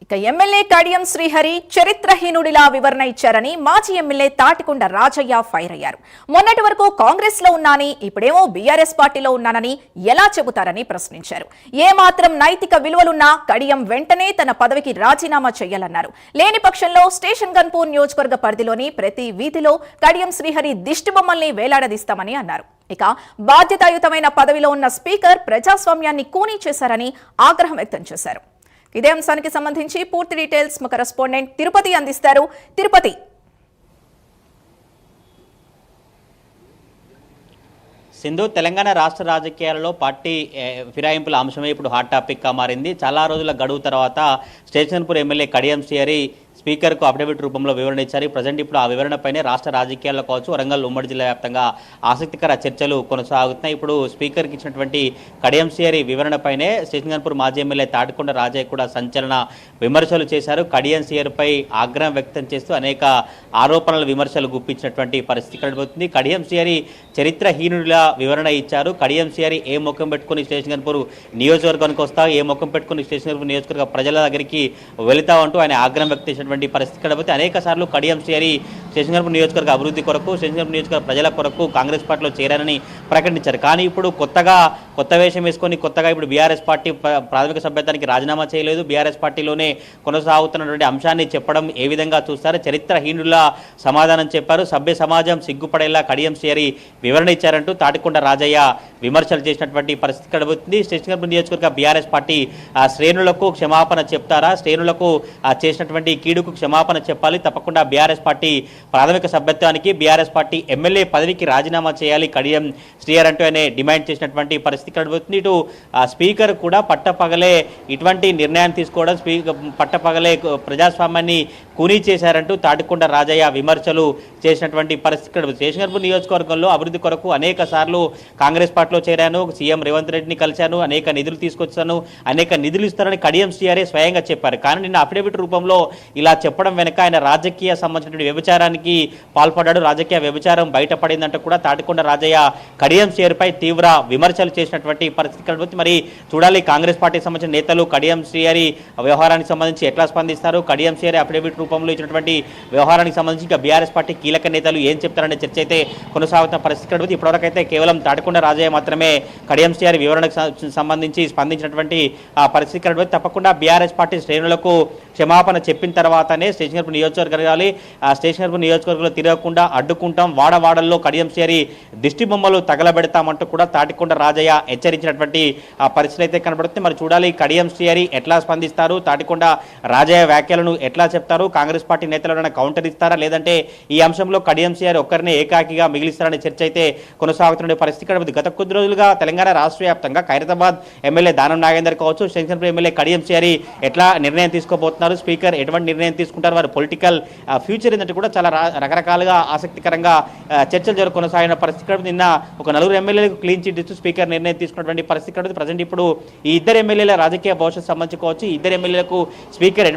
ఇక ఎమ్మెల్యే కడియం శ్రీహరి చరిత్రహీనుడిలా వివరణ ఇచ్చారని మాజీ ఎమ్మెల్యే తాటికొండ రాజయ్య ఫైర్ అయ్యారు. మొన్నటి వరకు కాంగ్రెస్ లో ఉన్నానని ఇప్పుడేమో బీఆర్ఎస్ పార్టీలో ఉన్నానని ఎలా చెబుతారని ప్రశ్నించారు. ఏమాత్రం నైతిక విలువలున్నా కడియం వెంటనే తన పదవికి రాజీనామా చేయాలన్నారు. లేని పక్షంలో స్టేషన్ గన్పూర్ నియోజకవర్గ పరిధిలోని ప్రతి వీధిలో కడియం శ్రీహరి దిష్టిబొమ్మల్ని వేలాడదీస్తామని అన్నారు. ఇక బాధ్యతాయుతమైన పదవిలో ఉన్న స్పీకర్ ప్రజాస్వామ్యాన్ని కూనీ చేశారని ఆగ్రహం వ్యక్తం చేశారు. ఇదే అంశానికి సంబంధించి పూర్తి డీటెయిల్స్ మా కరెస్పాండెంట్ తిరుపతి అందిస్తారు. తిరుపతి, సింధు, తెలంగాణ రాష్ట్ర రాజకీయాలలో పార్టీ ఫిరాయింపుల అంశమే ఇప్పుడు హాట్ టాపిక్గా మారింది. చాలా రోజుల గడువు తర్వాత స్టేషన్పూర్ ఎమ్మెల్యే కడియం శ్రీహరి స్పీకర్కు అఫిడవిట్ రూపంలో వివరణ ఇచ్చారు. ప్రజెంట్ ఇప్పుడు ఆ వివరణపైనే రాష్ట్ర రాజకీయాల్లో కావచ్చు, వరంగల్ ఉమ్మడి జిల్లా వ్యాప్తంగా ఆసక్తికర చర్చలు కొనసాగుతున్నాయి. ఇప్పుడు స్పీకర్కి ఇచ్చినటువంటి కడియం శ్రీహరి వివరణపైనే స్టేషన్ గన్పూర్ మాజీ ఎమ్మెల్యే తాటికొండ రాజయ్య కూడా సంచలన విమర్శలు చేశారు. కడియం శ్రీహరిపై ఆగ్రహం వ్యక్తం చేస్తూ అనేక ఆరోపణలు, విమర్శలు గుప్పించినటువంటి పరిస్థితి కనబడుతుంది. కడియం శ్రీహరి చరిత్రహీనుడిలా వివరణ ఇచ్చారు. కడియం శ్రీహరి ఏ ముఖం పెట్టుకుని స్టేషన్ గన్పూర్ నియోజకవర్గానికి వస్తావు, ఏ ముఖం పెట్టుకుని స్టేషన్ గన్పూర్ నియోజకవర్గ ప్రజల దగ్గరికి వెళతావంటూ ఆయన ఆగ్రహం వ్యక్తం చేసినటువంటి పరిస్థితి కనబడితే అనేక సార్లు కడియం శ్రీహరి స్టేషన్ గన్పూర్ నియోజకవర్గ అభివృద్ధి కొరకు, స్టేషన్ గన్పూర్ నియోజకవర్గ ప్రజల కొరకు కాంగ్రెస్ పార్టీలో చేరారని ప్రకటించారు. కానీ ఇప్పుడు కొత్త వేషం వేసుకొని కొత్తగా ఇప్పుడు బీఆర్ఎస్ పార్టీ ప్రాథమిక సభ్యత్వానికి రాజీనామా చేయలేదు, బీఆర్ఎస్ పార్టీలోనే కొనసాగుతున్నటువంటి అంశాన్ని చెప్పడం ఏ విధంగా చూస్తారు? చరిత్రహీనుల సమాధానం చెప్పారు. సభ్య సమాజం సిగ్గుపడేలా కడియం శ్రీహరి వివరణ ఇచ్చారంటూ తాటికొండ రాజయ్య విమర్శలు చేసినటువంటి పరిస్థితి కనబడుతుంది. స్టేషన్ గన్పూర్ నియోజకవర్గ బీఆర్ఎస్ పార్టీ శ్రేణులకు క్షమాపణ చెప్తారా? శ్రేణులకు చేసినటువంటి కీడుకు క్షమాపణ చెప్పాలి. తప్పకుండా బీఆర్ఎస్ పార్టీ ప్రాథమిక సభ్యత్వానికి, బీఆర్ఎస్ పార్టీ ఎమ్మెల్యే పదవికి రాజీనామా చేయాలి కడియం శ్రీహరి అంటూ ఆయన డిమాండ్ చేసినటువంటి పరిస్థితి కనబడుతుంది. ఇటు స్పీకర్ కూడా పట్టపగలే ఇటువంటి నిర్ణయాన్ని తీసుకోవడం, పట్టపగలే ప్రజాస్వామ్యాన్ని కూనీ చేశారంటూ తాటికొండ రాజయ్య విమర్శలు చేసినటువంటి పరిస్థితి కనబడుతుంది. స్టేషన్ గన్పూర్ నియోజకవర్గంలో అభివృద్ధి కొరకు అనేక సార్లు కాంగ్రెస్ పార్టీలో చేరాను, సీఎం రేవంత్ రెడ్డిని కలిశాను, అనేక నిధులు తీసుకొచ్చాను, అనేక నిధులు ఇస్తారని కడియం శ్రీహరి స్వయంగా చెప్పారు. కానీ నిన్న అఫిడవిట్ రూపంలో ఇలా చెప్పడం వెనక ఆయన రాజకీయ సంబంధించినటువంటి వ్యభిచారానికి పాల్పడ్డాడు, రాజకీయ వ్యభిచారం బయటపడిందంటూ కూడా తాటికొండ రాజయ్య కడియం శ్రీహరిపై తీవ్ర విమర్శలు చేసినటువంటి పరిస్థితి కనబడుతుంది. మరి చూడాలి కాంగ్రెస్ పార్టీకి సంబంధించిన నేతలు కడియం శ్రీహరి వ్యవహారానికి సంబంధించి ఎట్లా స్పందిస్తారు, కడియం శ్రీహరి అఫిడవిట్ రూపంలో ఇచ్చినటువంటి వ్యవహారానికి సంబంధించి ఇంకా బీఆర్ఎస్ పార్టీ కీలక నేతలు ఏం చెప్తారనే చర్చ అయితే కొనసాగుతున్న పరిస్థితి కనబడుతుంది. ఇప్పటివరకు అయితే కేవలం తాటికొండ రాజయ్య మాత్రమే కడియం శ్రీహరి వివరణకు సంబంధించి స్పందించినటువంటి పరిస్థితి కనబడుతుంది. తప్పకుండా బీఆర్ఎస్ పార్టీ శ్రేణులకు క్షమాపణ చెప్పిన తర్వాతనే స్టేషన్ గన్పూర్ నియోజకవర్గం వెళ్ళాలి. ఆ స్టేషన్ గన్పూర్ నియోజకవర్గంలో తిరగకుండా అడ్డుకుంటాం, వాడవాడల్లో కడియం శ్రీహరి దిష్టి బొమ్మలు తగలబెడతామంటూ కూడా తాటికొండ రాజయ్య హెచ్చరించినటువంటి పరిస్థితి అయితే కనబడుతుంది. మరి చూడాలి కడియం శ్రీహరి ఎట్లా స్పందిస్తారు, తాటికొండ రాజయ్య వ్యాఖ్యలను ఎట్లా చెప్తారు, కాంగ్రెస్ పార్టీ నేతలను కౌంటర్ ఇస్తారా, లేదంటే ఈ అంశంలో కడియం శ్రీహరి ఒక్కరినే ఏకాకిగా మిగిలిస్తారనే చర్చ అయితే కొనసాగుతున్న పరిస్థితి కనబడుతుంది. గత కొద్ది రోజులుగా తెలంగాణ రాష్ట్ర వ్యాప్తంగా ఖైరతాబాద్ ఎమ్మెల్యే దానం నాగేందర్ కావచ్చు, స్టేషన్ గన్పూర్ ఎమ్మెల్యే కడియం శ్రీహరి ఎట్లా నిర్ణయం తీసుకోబోతున్నారు, స్పీకర్ ఎటువంటి నిర్ణయం తీసుకుంటారు, వారి పొలిటికల్ ఫ్యూచర్ ఏంటంటే కూడా చాలా రకరకాలుగా ఆసక్తికరంగా చర్చలు కొనసాగిన పరిస్థితి. నిన్న ఒక 4 ఎమ్మెల్యేలకు క్లీన్ చిట్ ఇస్తూ స్పీకర్ నిర్ణయం తీసుకున్నటువంటి పరిస్థితి. ప్రజెంట్ ఇప్పుడు ఈ ఇద్దరు ఎమ్మెల్యేల రాజకీయ భవిష్యత్తు సంబంధించుకోవచ్చు, ఇద్దరు ఎమ్మెల్యేలకు స్పీకర్